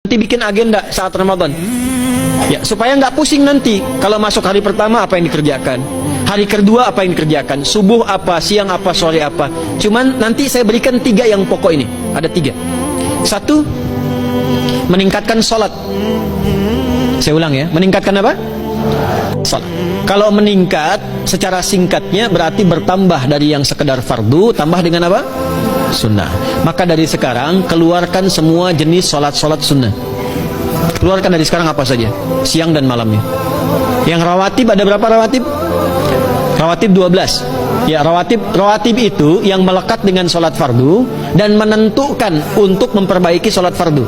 Nanti bikin agenda saat Ramadan, ya, supaya nggak pusing nanti. Kalau masuk hari pertama apa yang dikerjakan, hari kedua apa yang dikerjakan, subuh apa, siang apa, sore apa. Cuman nanti saya berikan 3 yang pokok ini. Ada 3. 1, meningkatkan sholat. Saya ulang ya, meningkatkan apa? Sholat. Kalau meningkat secara singkatnya berarti bertambah dari yang sekedar fardu, tambah dengan apa? Sunnah. Maka dari sekarang keluarkan semua jenis sholat-sholat sunnah. Keluarkan dari sekarang apa saja, siang dan malamnya. Yang rawatib, ada berapa rawatib? Rawatib 12. Ya, rawatib itu yang melekat dengan sholat fardu dan menentukan untuk memperbaiki sholat fardu.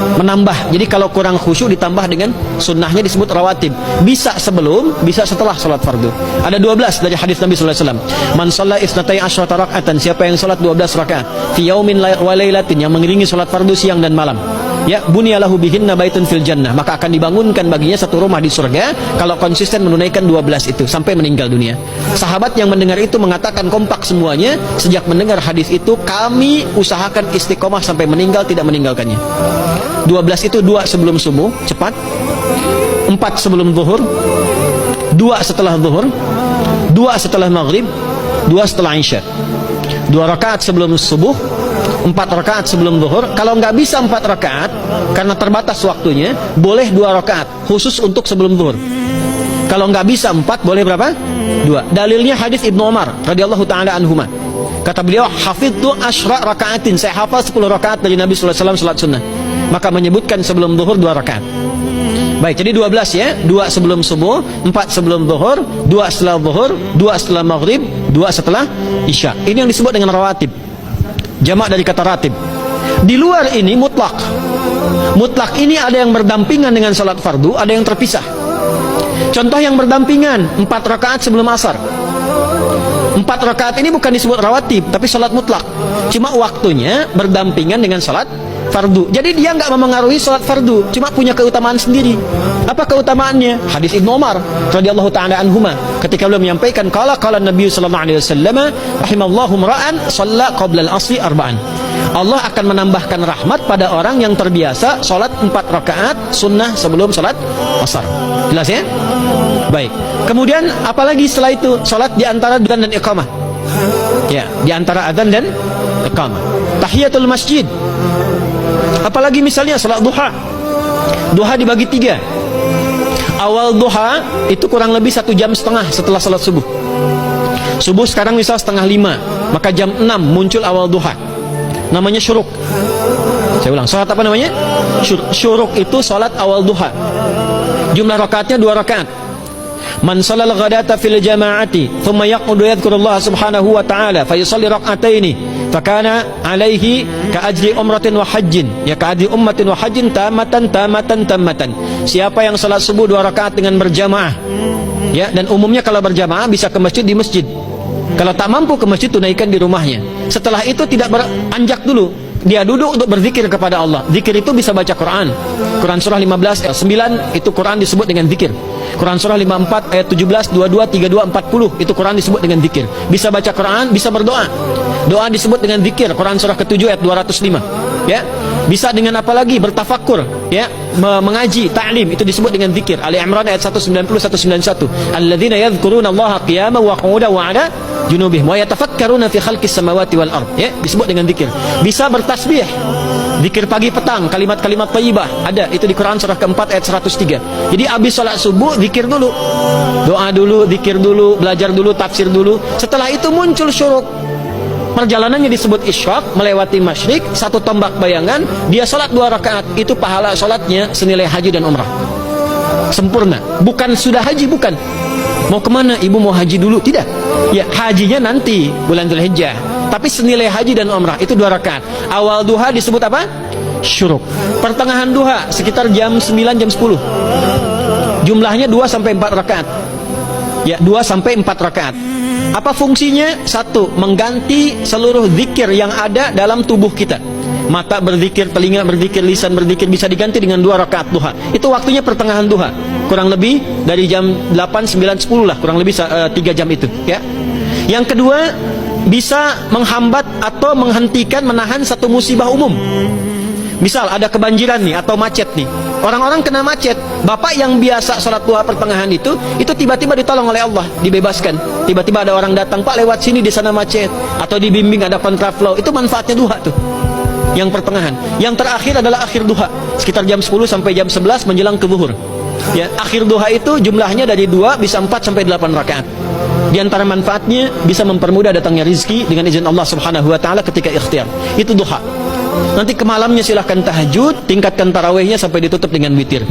Menambah. Jadi kalau kurang khusyuk ditambah dengan sunnahnya disebut rawatib. Bisa sebelum, bisa setelah sholat fardu. Ada 12 dari hadis Nabi sallallahu alaihi wasallam. Man shalla isnatai asyrata raka'atan, siapa yang sholat 12 rakaat fi yaumin wa lailatin, yang mengiringi sholat fardu siang dan malam. Ya, bunyalahu bihinna baitun fil jannah, maka akan dibangunkan baginya satu rumah di surga kalau konsisten menunaikan 12 itu sampai meninggal dunia. Sahabat yang mendengar itu mengatakan kompak semuanya, sejak mendengar hadis itu kami usahakan istiqomah sampai meninggal tidak meninggalkannya. 12 itu 2 sebelum subuh, cepat. 4 sebelum zuhur, 2 setelah zuhur, 2 setelah maghrib, 2 setelah isya. 2 rakaat sebelum subuh, 4 rakaat sebelum zuhur. Kalau nggak bisa 4 rakaat karena terbatas waktunya, boleh 2 rakaat khusus untuk sebelum zuhur. Kalau nggak bisa 4, boleh berapa? 2. Dalilnya hadis Ibnu Umar radhiyallahu taala anhuma. Kata beliau, hafidtu asyra rakaatin, saya hafal 10 rakaat dari Nabi sallallahu alaihi wasallam salat sunnah. Maka menyebutkan sebelum zuhur 2 rakaat. Baik, jadi 12 ya. 2 sebelum subuh, 4 sebelum zuhur, 2 setelah zuhur, 2 setelah maghrib, 2 setelah isya. Ini yang disebut dengan rawatib. Jamak dari kata ratib. Di luar ini mutlak. Mutlak ini ada yang berdampingan dengan salat fardu, ada yang terpisah. Contoh yang berdampingan, 4 rakaat sebelum asar. 4 rakaat ini bukan disebut rawatib, tapi salat mutlak. Cuma waktunya berdampingan dengan salat fardu. Jadi dia nggak memengaruhi salat fardu, cuma punya keutamaan sendiri. Apa keutamaannya? Hadis Ibnu Umar radhiyallahu taala anhuma, ketika beliau menyampaikan qala Nabi sallallahu alaihi wasallam rahimallahu ra'an shalla qabla al-'asri arba'an. Allah akan menambahkan rahmat pada orang yang terbiasa salat 4 rakaat sunnah sebelum salat asar. Jelas ya? Baik. Kemudian apalagi setelah itu? Salat di antara adzan dan iqamah. Ya, di antara adzan dan iqamah. Tahiyatul masjid. Apalagi misalnya salat duha. Duha dibagi 3. Awal duha itu kurang lebih 1,5 jam setelah salat subuh. Subuh sekarang misal 4:30, maka jam 6 muncul awal duha. Namanya syuruk. Saya ulang, salat apa namanya? Syuruk itu salat awal duha. Jumlah rakaatnya 2 rakaat. Man sallal ghadata fil jama'ati thumma yaqudu yadhkurullah subhanahu wa ta'ala fa yusalli rak'ataini fakana alaihi ka ajri umratin wa hajjin, ya ka ajri ummatin wa hajjin tamatan. Siapa yang salat subuh 2 rakaat dengan berjamaah, ya, dan umumnya kalau berjamaah bisa ke masjid di masjid. Kalau tak mampu ke masjid, tunaikan di rumahnya. Setelah itu tidak beranjak dulu, dia duduk untuk berzikir kepada Allah. Zikir itu bisa baca Quran. Quran surah 15 ayat 9 itu Quran disebut dengan zikir. Quran surah 54 ayat 17, 22, 32, 40 itu Quran disebut dengan zikir. Bisa baca Quran, bisa berdoa. Doa disebut dengan zikir. Quran surah ke-7 ayat 205. Ya. Bisa dengan apa lagi? Bertafakur, ya, mengaji, ta'lim, itu disebut dengan zikir. Ali Imran ayat 190 191. Alladzina yadhkuruna Allaha qiyaman wa qu'udan wa 'ala junubihim wa yatafakkaruna fi khalqis samawati wal ard, ya, disebut dengan zikir. Bisa bertasbih. Zikir pagi petang, kalimat-kalimat thayyibah, ada itu di Quran surah ke-4 ayat 103. Jadi habis salat subuh zikir dulu. Doa dulu, zikir dulu, belajar dulu, tafsir dulu. Setelah itu muncul syuruk. Perjalanannya disebut isyraq, melewati masyrik, 1 tombak bayangan, dia salat 2 rakaat, itu pahala salatnya senilai haji dan umrah. Sempurna. Bukan sudah haji, bukan. Mau kemana? Ibu mau haji dulu? Tidak. Ya, hajinya nanti bulan Dzulhijjah. Tapi senilai haji dan umrah itu 2 rakaat. Awal duha disebut apa? Syuruk. Pertengahan duha sekitar jam 9 jam 10. Jumlahnya 2 sampai 4 rakaat. Ya, 2 sampai 4 rakaat. Apa fungsinya? 1, mengganti seluruh zikir yang ada dalam tubuh kita. Mata berzikir, telinga berzikir, lisan berzikir, bisa diganti dengan 2 rakaat duha. Itu waktunya pertengahan duha. Kurang lebih dari jam 8, 9, 10 lah, kurang lebih 3 jam itu, ya. Yang kedua, bisa menghambat atau menghentikan, menahan satu musibah umum. Misal ada kebanjiran nih atau macet nih. Orang-orang kena macet. Bapak yang biasa sholat duha pertengahan itu tiba-tiba ditolong oleh Allah, dibebaskan. Tiba-tiba ada orang datang, Pak lewat sini di sana macet. Atau dibimbing ada kontraflow. Itu manfaatnya duha tuh. Yang pertengahan. Yang terakhir adalah akhir duha. Sekitar jam 10 sampai jam 11 menjelang ke zuhur. Ya, akhir duha itu jumlahnya dari 2 bisa 4 sampai 8 rakaat. Di antara manfaatnya bisa mempermudah datangnya rizki dengan izin Allah Subhanahu wa taala ketika ikhtiar. Itu duha. Nanti ke malamnya silahkan tahajud, tingkatkan tarawihnya sampai ditutup dengan witir.